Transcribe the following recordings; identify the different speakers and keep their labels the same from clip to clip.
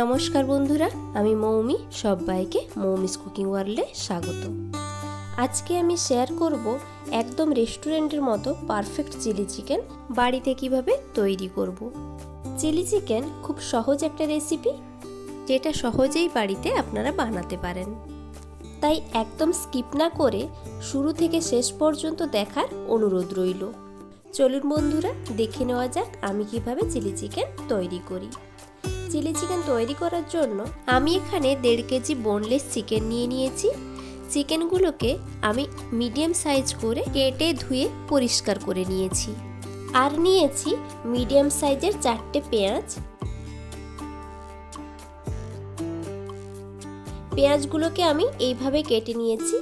Speaker 1: নমস্কার বন্ধুরা, আমি মৌমি। সবাইকে মৌমিস কুকিং ওয়ার্ল্ডে স্বাগত। আজকে আমি শেয়ার করব একদম রেস্টুরেন্টের মতো পারফেক্ট চিলি চিকেন বাড়িতে কিভাবে তৈরি করব। চিলি চিকেন খুব সহজ একটা রেসিপি, যেটা সহজেই বাড়িতে আপনারা বানাতে পারেন। তাই একদম স্কিপ না করে শুরু থেকে শেষ পর্যন্ত দেখার অনুরোধ রইল। চলুন বন্ধুরা, দেখে নেওয়া যাক আমি কিভাবে চিলি চিকেন তৈরি করি। চিলি চিকেন তৈরি করার জন্য আমি এখানে 1.5 কেজি বোনলেস চিকেন নিয়ে নিয়েছি। চিকেনগুলোকে আমি মিডিয়াম সাইজ করে কেটে ধুয়ে পরিষ্কার করে নিয়েছি। আর নিয়েছি মিডিয়াম সাইজের 4টে পেঁয়াজ। পেঁয়াজগুলোকে আমি এইভাবে কেটে নিয়েছি।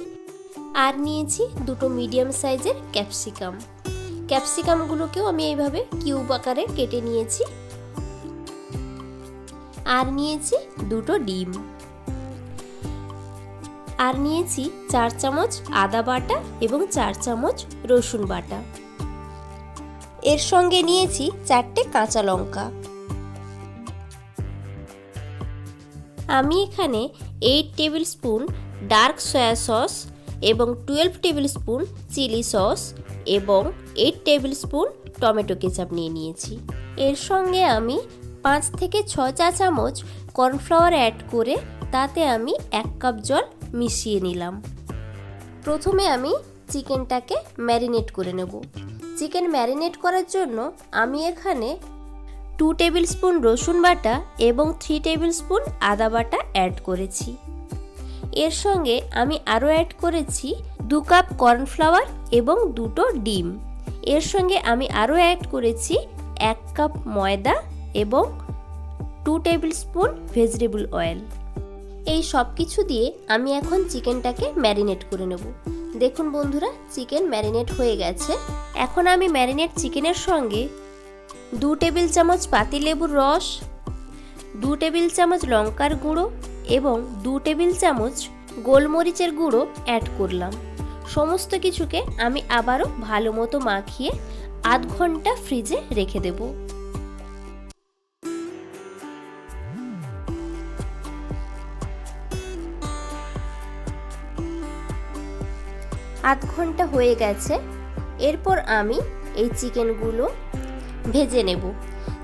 Speaker 1: আর নিয়েছি 2টো মিডিয়াম সাইজের ক্যাপসিকাম। ক্যাপসিকামগুলোকেও আমি এইভাবে কিউব আকারে কেটে নিয়েছি। আর নিয়েছি 2টো ডিম। আর নিয়েছি 4 চামচ আদা বাটা এবং 4 চামচ রসুন বাটা। এর সঙ্গে নিয়েছি 4টে কাঁচা লঙ্কা। আমি এখানে 8 table spoon dark soya sauce এবং 12 টেবিল স্পুন চিলি সস এবং 8 টেবিল স্পুন টমেটো কেচাপ নিয়ে নিয়েছি। এর সঙ্গে আমি 5 থেকে 6 চা চামচ কর্নফ্লাওয়ার অ্যাড করে তাতে আমি 1 কাপ জল মিশিয়ে নিলাম। প্রথমে আমি চিকেনটাকে ম্যারিনেট করে নেব। চিকেন ম্যারিনেট করার জন্য আমি এখানে 2 টেবিল স্পুন রসুন বাটা এবং 3 টেবিল স্পুন আদা বাটা অ্যাড করেছি। এর সঙ্গে আমি আরও অ্যাড করেছি 2 কাপ কর্নফ্লাওয়ার এবং 2টো ডিম। এর সঙ্গে আমি আরও অ্যাড করেছি 1 কাপ ময়দা এবং 2 টেবিল স্পুন ভেজিটেবল অয়েল। এই সব কিছু দিয়ে আমি এখন চিকেনটাকে ম্যারিনেট করে নেব। দেখুন বন্ধুরা, চিকেন ম্যারিনেট হয়ে গেছে। এখন আমি ম্যারিনেট চিকেনের সঙ্গে 2 টেবিল চামচ পাতিলেবুর রস, 2 টেবিল চামচ লঙ্কার গুঁড়ো এবং 2 টেবিল চামচ গোলমরিচের গুঁড়ো অ্যাড করলাম। সমস্ত কিছুকে আমি আবারও ভালো মতো মাখিয়ে আধ ঘন্টা ফ্রিজে রেখে দেব। আধ ঘন্টা হয়ে গেছে। এরপর আমি এই চিকেনগুলো ভেজে নেব।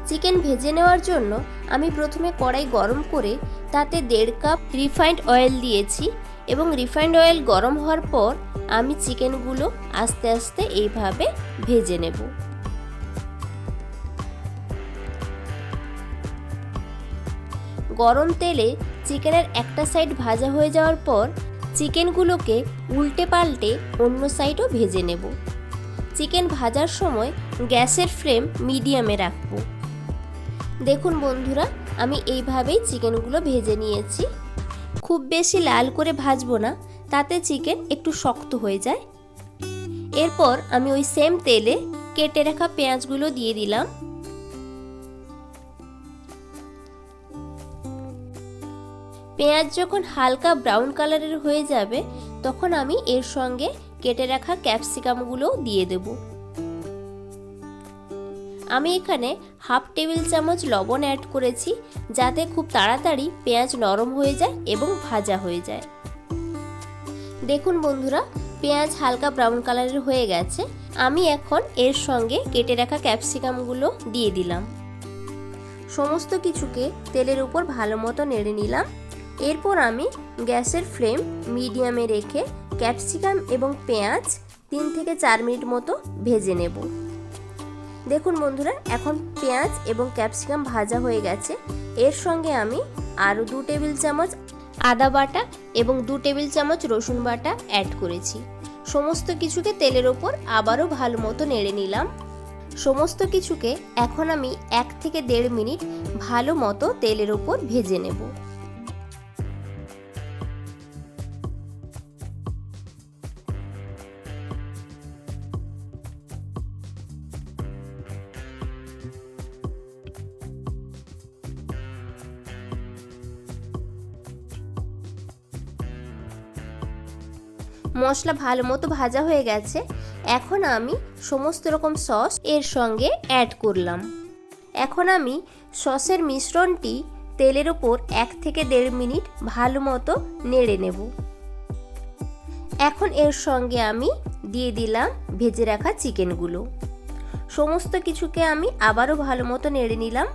Speaker 1: চিকেন ভেজে নেওয়ার জন্য আমি প্রথমে কড়াই গরম করে তাতে 1.5 কাপ রিফাইন্ড অয়েল দিয়েছি এবং রিফাইন্ড অয়েল গরম হওয়ার পর আমি চিকেনগুলো আস্তে আস্তে এইভাবে ভেজে নেব। গরম তেলে চিকেনের একটা সাইড ভাজা হয়ে যাওয়ার পর চিকেনগুলোকে উল্টে পাল্টে অন্য সাইডও ভেজে নেব। চিকেন ভাজার সময় গ্যাসের ফ্লেম মিডিয়ামে রাখব। দেখুন বন্ধুরা, আমি এইভাবেই চিকেনগুলো ভেজে নিয়েছি। খুব বেশি লাল করে ভাজবো না, তাতে চিকেন একটু শক্ত হয়ে যায়। এরপর আমি ওই সেম তেলে কেটে রাখা পেঁয়াজগুলো দিয়ে দিলাম। পেঁয়াজ যখন হালকা ব্রাউন কালারের হয়ে যাবে তখন আমি এর সঙ্গে কেটে রাখা ক্যাপসিকামগুলো দিয়ে দেব। আমি এখানে 1/2 টেবিল চামচ লবণ অ্যাড করেছি, যাতে খুব তাড়াতাড়ি পেঁয়াজ নরম হয়ে যায় এবং ভাজা হয়ে যায়। দেখুন বন্ধুরা, পেঁয়াজ হালকা ব্রাউন কালারের হয়ে গেছে। আমি এখন এর সঙ্গে কেটে রাখা ক্যাপসিকামগুলো দিয়ে দিলাম। সমস্ত কিছুকে তেলের উপর ভালো মতো নেড়ে নিলাম। এরপর আমি গ্যাসের ফ্লেম মিডিয়ামে রেখে ক্যাপসিকাম এবং পেঁয়াজ 3 থেকে 4 মিনিট মতো ভেজে নেব। দেখুন বন্ধুরা, এখন পেঁয়াজ এবং ক্যাপসিকাম ভাজা হয়ে গেছে। এর সঙ্গে আমি আরও 2 টেবিল চামচ আদা বাটা এবং 2 টেবিল চামচ রসুন বাটা অ্যাড করেছি। সমস্ত কিছুকে তেলের ওপর আবারও ভালো মতো নেড়ে নিলাম। সমস্ত কিছুকে এখন আমি 1 থেকে 1.5 মিনিট ভালো মতো তেলের ওপর ভেজে নেব। মশলা ভালো মতো ভাজা হয়ে গেছে। এখন আমি সমস্ত রকম সস এর সঙ্গে অ্যাড করলাম। এখন আমি সসের মিশ্রণটি তেলের ওপর 1 থেকে 1.5 মিনিট ভালো মতো নেড়ে নেব। এখন এর সঙ্গে আমি দিয়ে দিলাম ভেজে রাখা চিকেনগুলো। সমস্ত কিছুকে আমি আবারও ভালো মতো নেড়ে নিলাম।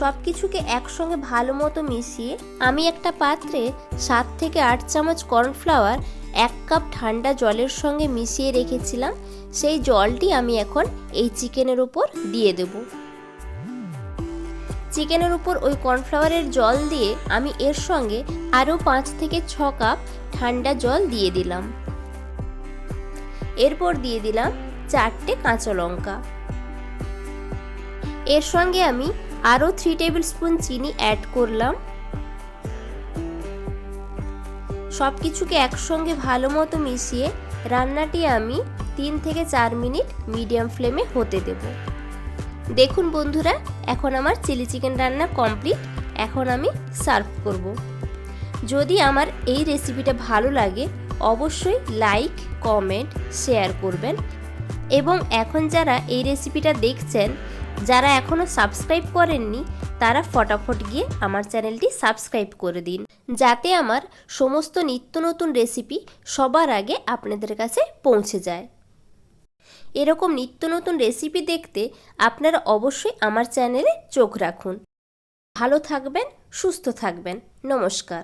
Speaker 1: সব কিছুকে একসঙ্গে ভালো মতো মিশিয়ে আমি একটা পাত্রে 7 থেকে 8 চামচ কর্নফ্লাওয়ার 1 কাপ ঠান্ডা জলের সঙ্গে মিশিয়ে রেখেছিলাম। সেই জলটি আমি এখন এই চিকেনের উপর দিয়ে দেব। চিকেনের উপর ওই কর্নফ্লাওয়ারের জল দিয়ে আমি এর সঙ্গে আরও 5 থেকে 6 কাপ ঠান্ডা জল দিয়ে দিলাম। এরপর দিয়ে দিলাম 4টে কাঁচা লঙ্কা। এর সঙ্গে আমি আরও 3 টেবিল স্পুন চিনি অ্যাড করলাম। সব কিছুকে একসঙ্গে ভালো মতো মিশিয়ে রান্নাটি আমি 3 থেকে 4 মিনিট মিডিয়াম ফ্লেমে হতে দেব। দেখুন বন্ধুরা, এখন আমার চিলি চিকেন রান্না কমপ্লিট। এখন আমি সার্ভ করব। যদি আমার এই রেসিপিটা ভালো লাগে অবশ্যই লাইক, কমেন্ট, শেয়ার করবেন। এবং এখন যারা এই রেসিপিটা দেখছেন, যারা এখনও সাবস্ক্রাইব করেননি, তারা ফটাফট গিয়ে আমার চ্যানেলটি সাবস্ক্রাইব করে দিন, যাতে আমার সমস্ত নিত্য নতুন রেসিপি সবার আগে আপনাদের কাছে পৌঁছে যায়। এরকম নিত্য নতুন রেসিপি দেখতে আপনারা অবশ্যই আমার চ্যানেলে চোখ রাখুন। ভালো থাকবেন, সুস্থ থাকবেন। নমস্কার।